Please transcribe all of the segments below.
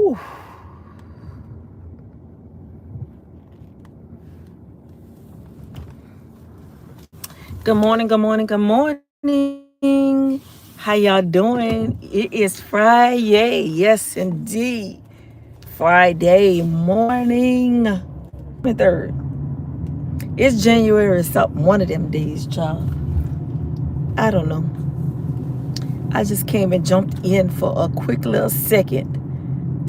Whew. Good morning, good morning, good morning. How y'all doing? It is Friday. Yes, indeed. Friday morning. 23rd. It's January something, one of them days, child. I don't know. I just came and jumped in for a quick little second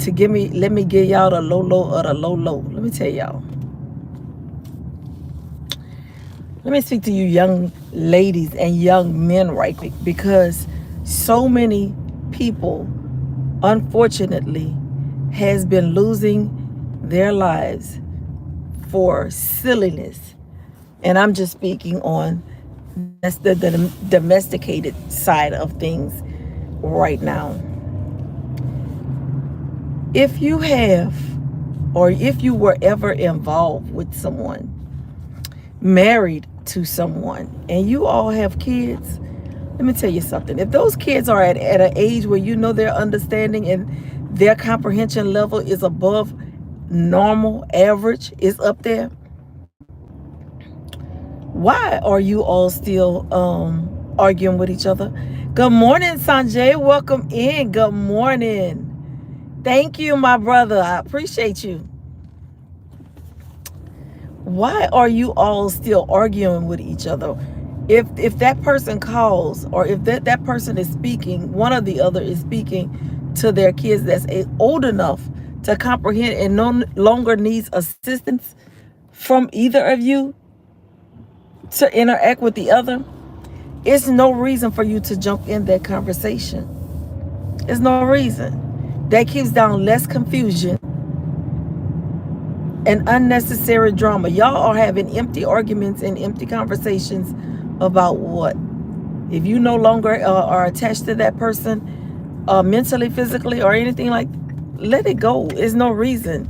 to let me give y'all the low of the low. Let me tell y'all. Let me speak to you young ladies and young men right quick, because so many people unfortunately has been losing their lives for silliness. And I'm just speaking on the domesticated side of things right now. If you have, or if you were ever involved with someone, married to someone, and you all have kids, let me tell you something. If those kids are at an age where you know their understanding and their comprehension level is above normal, average, is up there, why are you all still arguing with each other? Good morning, Sanjay. Welcome in. Good morning. Thank you, my brother. I appreciate you. Why are you all still arguing with each other? If that person calls, or if that person is speaking, one or the other is speaking to their kids that's old enough to comprehend and no longer needs assistance from either of you to interact with the other, it's no reason for you to jump in that conversation. There's no reason. That keeps down less confusion and unnecessary drama. Y'all are having empty arguments and empty conversations about what? If you no longer are attached to that person, mentally, physically, or anything like, let it go. There's no reason.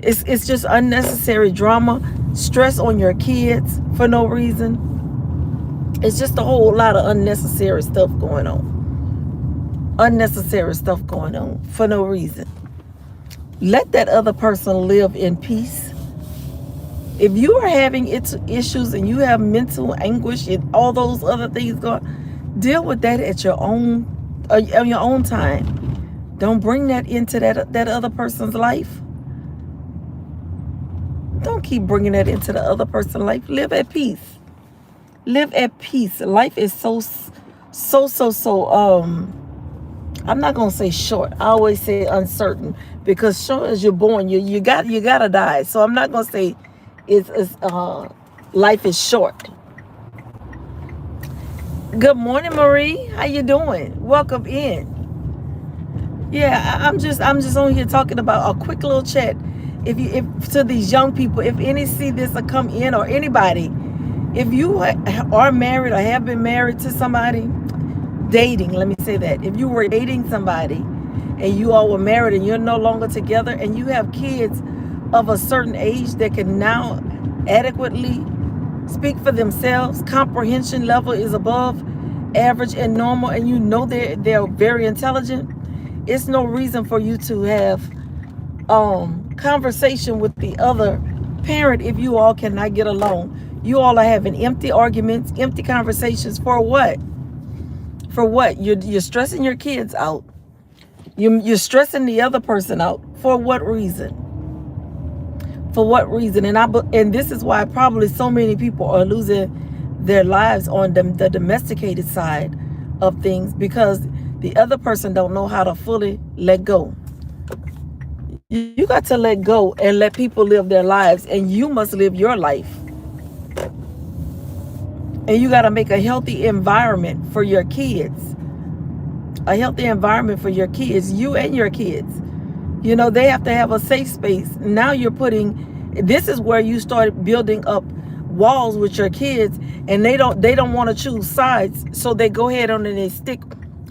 It's just unnecessary drama, stress on your kids for no reason. It's just a whole lot of unnecessary stuff going on. Unnecessary stuff going on for no reason. Let that other person live in peace. If you are having issues and you have mental anguish and all those other things going, deal with that at your own on your own time. Don't bring that into that other person's life. Don't keep bringing that into the other person's life. Live at peace. Live at peace. Life is so I'm not gonna say short. I always say uncertain, because short as you're born, you gotta die. So I'm not gonna say it's life is short. Good morning, Marie. How you doing? Welcome in. Yeah, I'm just on here talking about a quick little chat. If to these young people, if any see this or come in, or anybody, if you are married or have been married to somebody, dating, let me say that. If you were dating somebody and you all were married and you're no longer together, and you have kids of a certain age that can now adequately speak for themselves, comprehension level is above average and normal, and you know they're very intelligent, it's no reason for you to have conversation with the other parent if you all cannot get along. You all are having empty arguments, empty conversations. For what? For what? You're stressing your kids out. You're stressing the other person out. For what reason? For what reason? And this is why probably so many people are losing their lives on the domesticated side of things, because the other person don't know how to fully let go. You got to let go and let people live their lives, and you must live your life. And you got to make a healthy environment for your kids. A healthy environment for your kids, you and your kids. You know, they have to have a safe space. Now this is where you start building up walls with your kids, and they don't want to choose sides. So they go ahead on and they stick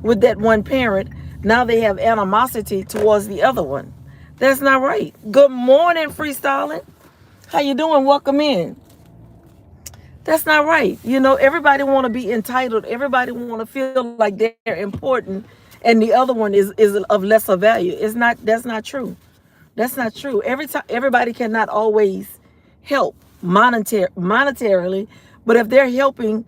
with that one parent. Now they have animosity towards the other one. That's not right. Good morning, freestyling. How you doing? Welcome in. That's not right. You know, everybody want to be entitled. Everybody want to feel like they're important and the other one is of lesser value. It's not. That's not true. That's not true. Every time, everybody cannot always help monetarily, but if they're helping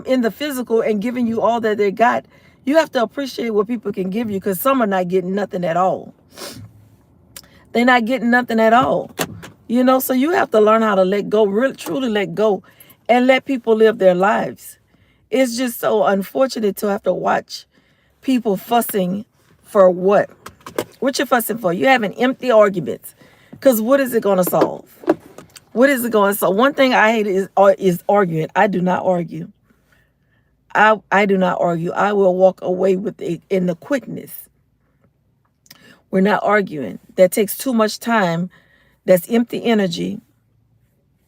in the physical and giving you all that they got, you have to appreciate what people can give you, because some are not getting nothing at all. They're not getting nothing at all. You know, so you have to learn how to let go, really truly let go, and let people live their lives. It's just so unfortunate to have to watch people fussing for what? What you fussing for? You having empty arguments. Because what is it going to solve? What is it going to solve? One thing I hate is arguing. I do not argue. I do not argue. I will walk away with it in the quickness. We're not arguing. That takes too much time. That's empty energy.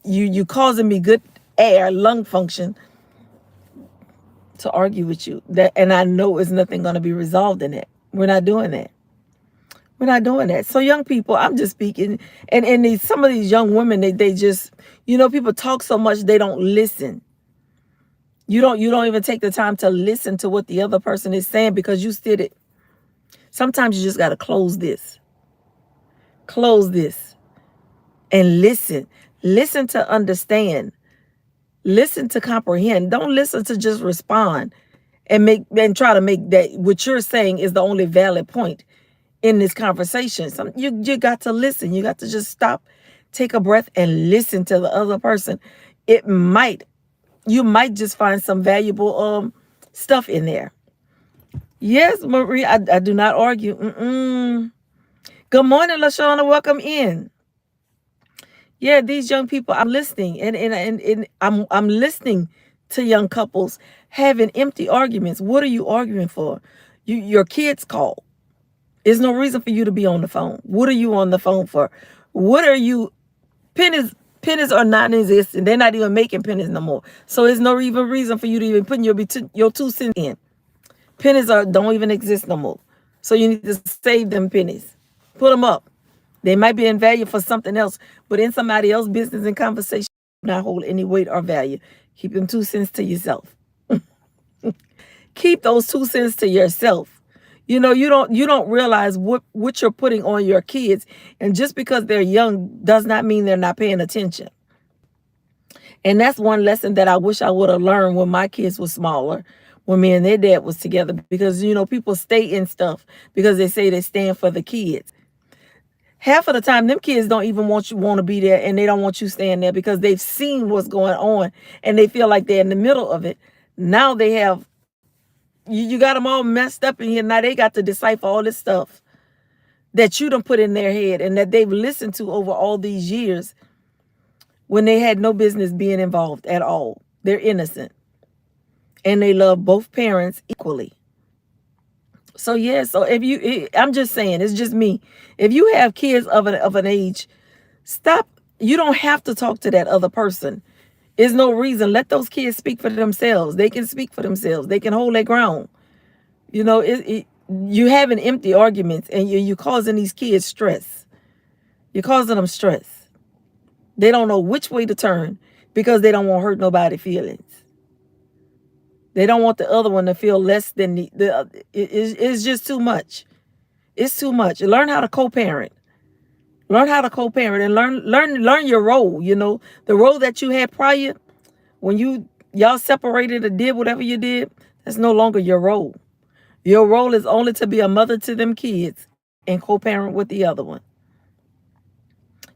You causing me good air, lung function to argue with you. And I know it's nothing going to be resolved in it. We're not doing that. We're not doing that. So young people, I'm just speaking, and some of these young women, they just, people talk so much they don't listen. You don't even take the time to listen to what the other person is saying, because you said it. Sometimes you just got to close this, and listen. Listen to understand. Listen to comprehend. Don't listen to just respond and try to make that what you're saying is the only valid point in this conversation. You got to listen. You got to just stop, take a breath, and listen to the other person. You might just find some valuable stuff in there. Yes, Marie, I do not argue. Good morning, LaShawna. Welcome in. Yeah, these young people, I'm listening, and I'm listening to young couples having empty arguments. What are you arguing for? Your kids call. There's no reason for you to be on the phone. What are you on the phone for? What are you? Pennies are non-existent. They're not even making pennies no more. So there's no even reason for you to even put your 2 cents in. Pennies don't even exist no more. So you need to save them pennies. Put them up. They might be in value for something else, but in somebody else's business and conversation, not hold any weight or value. Keep them 2 cents to yourself. Keep those 2 cents to yourself. You don't realize what you're putting on your kids. And just because they're young does not mean they're not paying attention. And that's one lesson that I wish I would have learned when my kids were smaller, when me and their dad was together. Because, people stay in stuff because they say they stand for the kids. Half of the time, them kids don't even want to be there, and they don't want you staying there because they've seen what's going on and they feel like they're in the middle of it. Now they have, you got them all messed up in here. Now they got to decipher all this stuff that you done put in their head and that they've listened to over all these years when they had no business being involved at all. They're innocent and they love both parents equally. So yeah, so I'm just saying, it's just me. If you have kids of an age, stop. You don't have to talk to that other person. There's no reason. Let those kids speak for themselves. They can speak for themselves. They can hold their ground. You having empty arguments, and you're causing these kids stress. You're causing them stress. They don't know which way to turn because they don't want to hurt nobody's feelings. They don't want the other one to feel less than it's just too much. It's too much. Learn how to co-parent. Learn how to co-parent and learn your role. The role that you had prior when y'all separated or did whatever you did, that's no longer your role. Your role is only to be a mother to them kids and co-parent with the other one.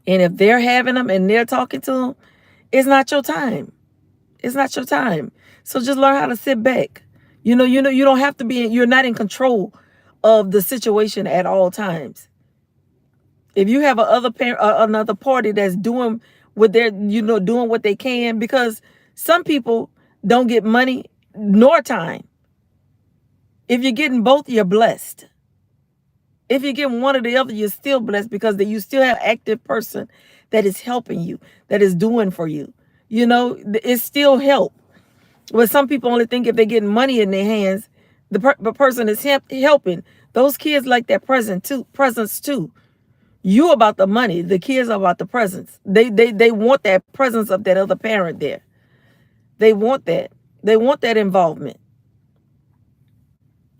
And if they're having them and they're talking to them, it's not your time. It's not your time. So just learn how to sit back. You don't have to you're not in control of the situation at all times. If you have another party that's doing what they're, doing what they can, because some people don't get money nor time. If you're getting both, you're blessed. If you're getting one or the other, you're still blessed because you still have an active person that is helping you, that is doing for you. It's still help. But some people only think if they're getting money in their hands, the person is helping. Those kids like that presence too. You about the money. The kids are about the presence. They want that presence of that other parent there. They want that. They want that involvement.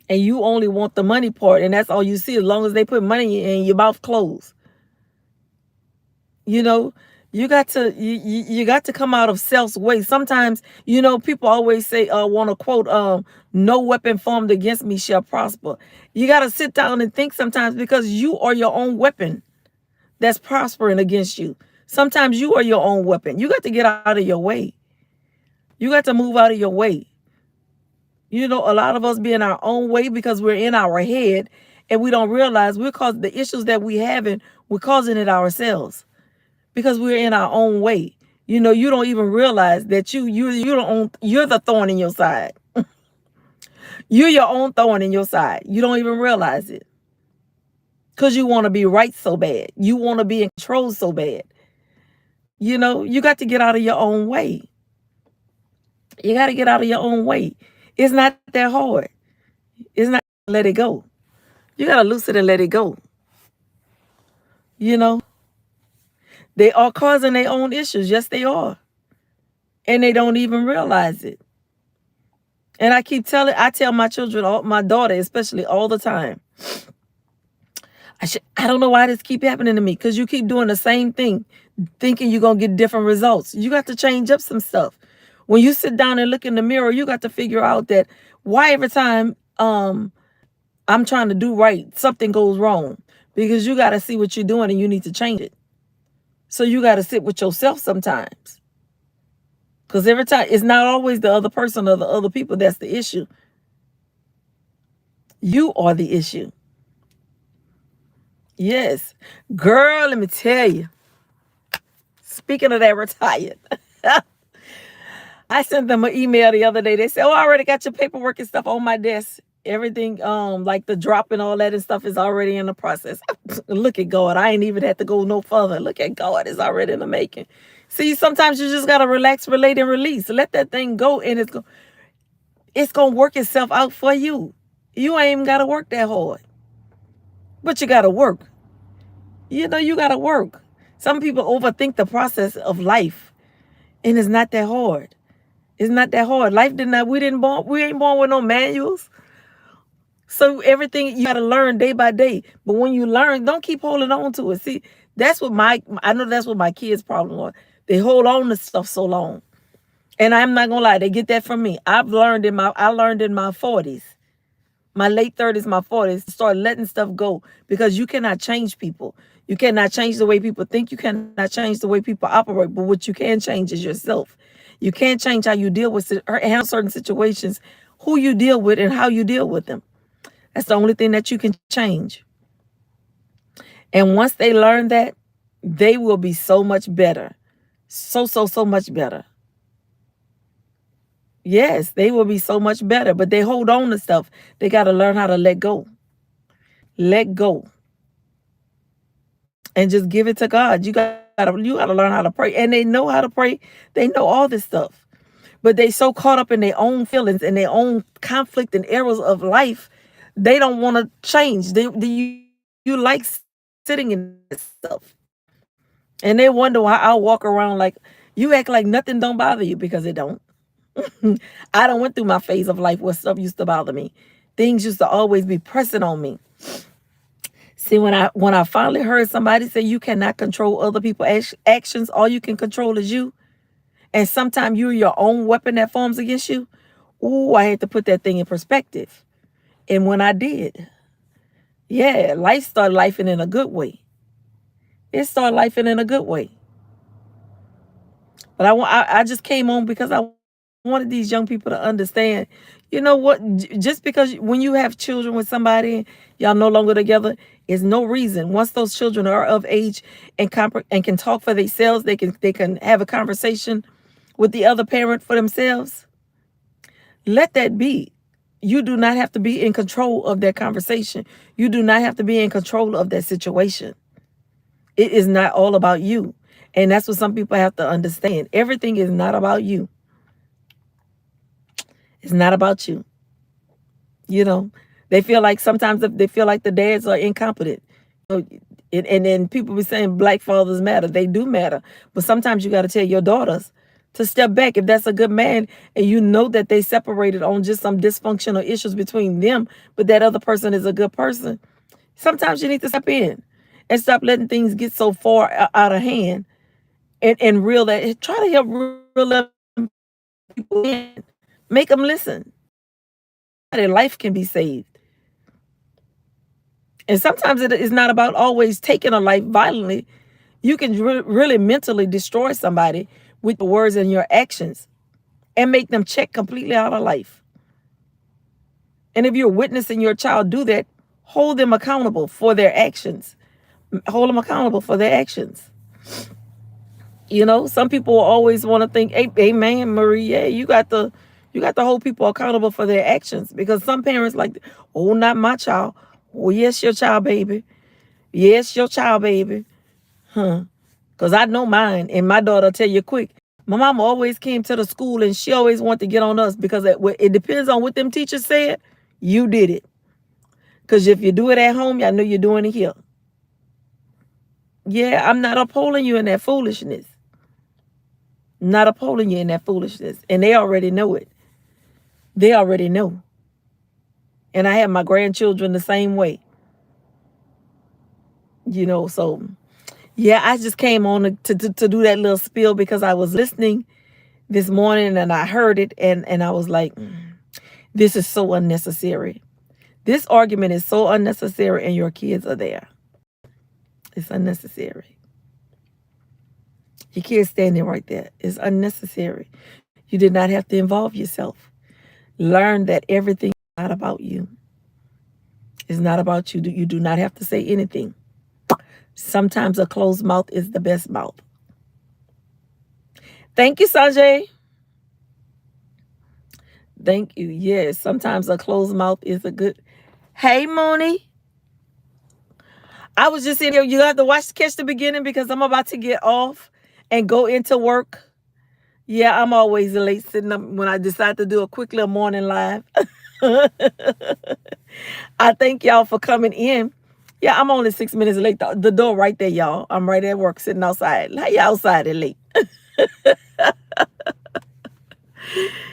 and you only want the money part, and that's all you see. As long as they put money in your mouth closed, you know, you got to come out of self's way. Sometimes, people always say, want to quote, no weapon formed against me shall prosper. You got to sit down and think sometimes, because you are your own weapon that's prospering against you. Sometimes you are your own weapon. You got to get out of your way. You got to move out of your way. A lot of us be in our own way because we're in our head, and we don't realize we're causing the issues that we have, and we're causing it ourselves because we're in our own way. You don't even realize that you're the thorn in your side. You're your own thorn in your side. You don't even realize it because you want to be right so bad. You want to be in control so bad. You got to get out of your own way. You got to get out of your own way. It's not that hard. It's not, let it go. You got to loose it and let it go. They are causing their own issues. Yes, they are. And they don't even realize it. And I tell my children, my daughter especially, all the time, I don't know why this keep happening to me, because you keep doing the same thing, thinking you're going to get different results. You got to change up some stuff. When you sit down and look in the mirror, you got to figure out that why every time I'm trying to do right, something goes wrong. Because you got to see what you're doing and you need to change it. So you got to sit with yourself sometimes. Because every time, it's not always the other person or the other people that's the issue. You are the issue. Yes. Girl, let me tell you. Speaking of that retired. I sent them an email the other day. They said, I already got your paperwork and stuff on my desk. Everything, like the drop and all that and stuff is already in the process. Look at God. I ain't even had to go no further. Look at God. It's already in the making. See, sometimes you just got to relax, relate, and release. Let that thing go, and it's going to work itself out for you. You ain't even got to work that hard. But you got to work. You got to work. Some people overthink the process of life, and it's not that hard. It's not that hard. Life we ain't born with no manuals. So everything you got to learn day by day. But when you learn, don't keep holding on to it. See, I know that's what my kids' problem was. They hold on to stuff so long. And I'm not going to lie, they get that from me. I learned in my 40s, my late 30s, my 40s, to start letting stuff go, because you cannot change people. You cannot change the way people think. You cannot change the way people operate. But what you can change is yourself. You can't change how you deal with handle certain situations, who you deal with, and how you deal with them. That's the only thing that you can change. And once they learn that, they will be so much better. So much better. Yes, they will be so much better. But they hold on to stuff. They got to learn how to let go. Let go. And just give it to God. You got to learn how to pray. And they know how to pray. They know all this stuff. But they so caught up in their own feelings and their own conflict and errors of life, they don't want to change. You like sitting in this stuff. And they wonder why I walk around like, you act like nothing don't bother you, because it don't. I done went through my phase of life where stuff used to bother me. Things used to always be pressing on me. See, when I finally heard somebody say you cannot control other people's actions, all you can control is you. And sometimes you're your own weapon that forms against you. Ooh, I had to put that thing in perspective. And when I did, yeah, life started lifing in a good way. It started lifing in a good way. But I just came on because I wanted these young people to understand, you know what, just because when you have children with somebody, y'all no longer together, is no reason. Once those children are of age and can talk for themselves, they can have a conversation with the other parent for themselves. Let that be. You do not have to be in control of that conversation. You do not have to be in control of that situation. It is not all about you. And that's what some people have to understand. Everything is not about you. It's not about you. They feel like sometimes they feel like the dads are incompetent. And then people be saying black fathers matter. They do matter. But sometimes you got to tell your daughters to step back. If that's a good man and you know that they separated on just some dysfunctional issues between them, but that other person is a good person, sometimes you need to step in and stop letting things get so far out of hand, and try to help reel people in. Make them listen. Their life can be saved. And sometimes it is not about always taking a life violently. You can really mentally destroy somebody with the words and your actions and make them check completely out of life. And if you're witnessing your child do that, hold them accountable for their actions. Hold them accountable for their actions. You know, some people will always want to think, hey man, Marie, yeah, you got to hold people accountable for their actions, because some parents like, oh, not my child. Oh, yes, your child, baby. Yes, your child, baby. Because I know mine, and my daughter tell you quick. My mom always came to the school and she always wanted to get on us, because it depends on what them teachers said. You did it. Because if you do it at home, I know you're doing it here. Yeah, I'm not upholding you in that foolishness. Not upholding you in that foolishness. And they already know it. They already know. And I have my grandchildren the same way. You know, so yeah, I just came on to do that little spiel because I was listening this morning and I heard it, and I was like, this is so unnecessary. This argument is so unnecessary, and your kids are there. It's unnecessary. Your kids standing right there. It's unnecessary. You did not have to involve yourself. Learn that everything is not about you. It's not about you. You do not have to say anything. Sometimes a closed mouth is the best mouth. Thank you, Sanjay. Thank you. Yes, sometimes a closed mouth is a good. Hey, Mooney. I was just in here. You have to catch the beginning because I'm about to get off and go into work. Yeah, I'm always late sitting up when I decide to do a quick little morning live. I thank y'all for coming in. Yeah, I'm only 6 minutes late. The door right there, y'all. I'm right at work sitting outside. How you outside and late?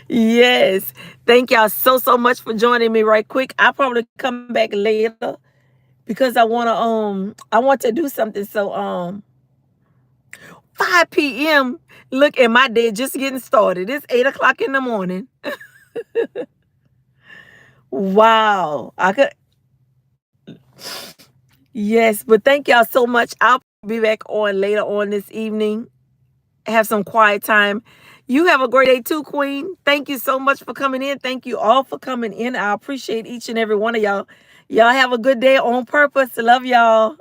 Yes. Thank y'all so much for joining me right quick. I'll probably come back later because I want to do something. So 5 p.m. Look at my day just getting started. It's 8 o'clock in the morning. Wow. Yes, but thank y'all so much. I'll be back on later on this evening. Have some quiet time. You have a great day too, Queen. Thank you so much for coming in. Thank you all for coming in. I appreciate each and every one of y'all. Y'all have a good day on purpose. Love y'all.